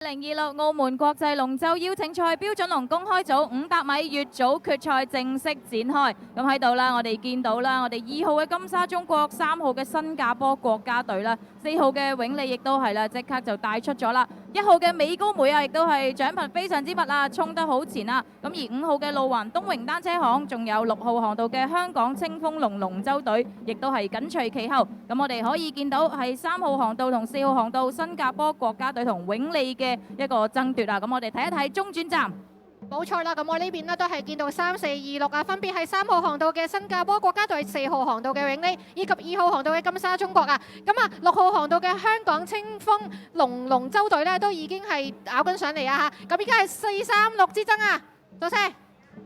2026澳門國際龍舟邀請賽標準龍公開組500米乙組決賽正式展開。咁喺度啦，我哋見到啦，我哋2號嘅金沙中國、3號嘅新加坡國家隊啦，4號嘅永利亦都係啦，即刻就帶出咗啦。1號嘅美高梅啊，亦都係獎品非常之密啊，衝得好前啊。咁而5號嘅路環東榮單車行，仲有6號航道嘅香港清風龍龍舟隊，亦都係緊隨其後。咁我哋可以見到係3號航道同4號航道新加坡國家隊同永利嘅一個爭奪啊！咁我哋睇一睇中轉站。冇錯啦，咁我呢邊呢都係見到3、4、2、6啊，分別係3號航道嘅新加坡國家隊、4號航道嘅永利，以及2號航道嘅金沙中國啊。咁啊，6號航道嘅香港清風龍舟隊呢，都已經係咬緊上嚟啊嚇！咁而家係4、3、6之爭啊，多謝。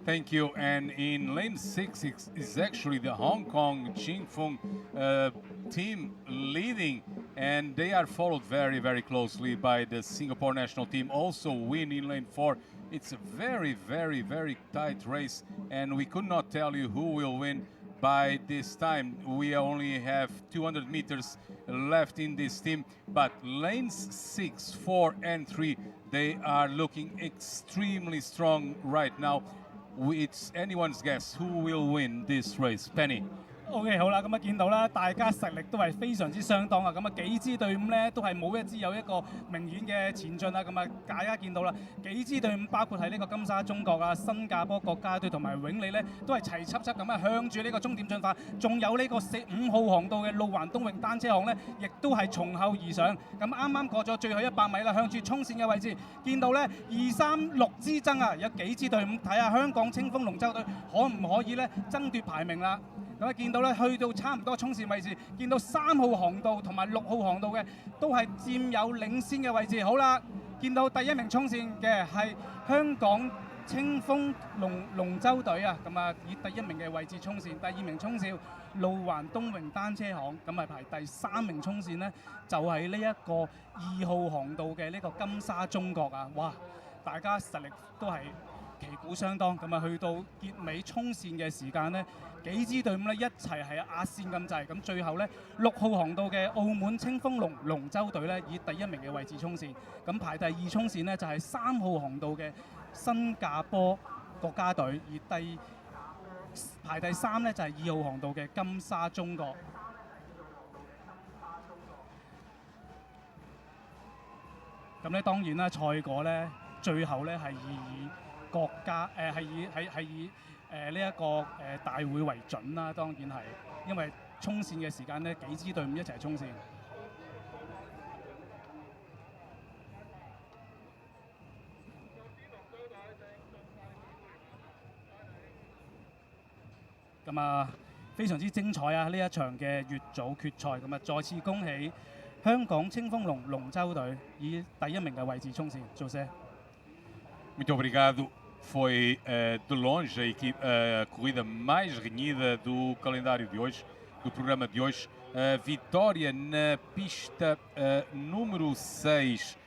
Thank you. And in lane 6 is actually the Hong Kong Qingfeng team leading, and they are followed very, very closely by the Singapore national team. Also win in lane 4. It's a very, very, very tight race, and we could not tell you who will win by this time. We only have 200 meters left in this team, but lanes 6, 4, and 3, they are looking extremely strong right now. It's anyone's guess who will win this race. Penny. OK 好啦，咁啊見到啦，大家實力都係非常之相當啊！咁啊幾支隊伍咧都係冇一支有一個明顯嘅前進啦。咁啊大家見到啦，幾支隊伍包括係呢個金沙中國啊、新加坡國家隊同埋永利咧，都係齊輯輯咁啊向住呢個終點進發。仲有呢個5號航道嘅路環東榮單車行咧，亦都係從後而上。咁啱啱過咗最後100米啦，向住衝線嘅位置，見到咧2、3、6之爭啊，有幾支隊伍睇下香港清風龍舟隊可唔可以咧爭奪排名啦。咁啊見到咧，去到差唔多衝線位置，見到3號航道同埋6號航道嘅都係佔有領先嘅位置。好啦，見到第1名衝線嘅係香港清風龍舟隊啊，咁啊以第1名嘅位置衝線，第2名衝線路環東榮單車行，咁啊排第3名衝線呢，就係呢一個2號航道嘅呢個金沙中國啊！哇，大家實力都係旗鼓相當，咁啊去到結尾衝線嘅時間呢，幾支隊伍咧一齊係壓線咁滯，咁最後呢6號航道嘅澳門清風龍舟隊呢，以第1名嘅位置衝線，咁排第2衝線呢，就係3號航道嘅新加坡國家隊，而排第3呢，就係2號航道嘅金沙中國。咁咧當然啦，賽果呢，最後呢係以國家係以呢一個大會為準啦，當然係，因為衝線嘅時間呢，幾支隊伍一齊衝線。咁啊，非常之精彩啊！呢一場嘅乙組決賽，咁啊再次恭喜香港清風龍舟隊以第1名嘅位置衝線，做些。Muito obrigado. Foi de longe a corrida mais renhida do calendário de hoje, do programa de hoje. Vitória na pista número 6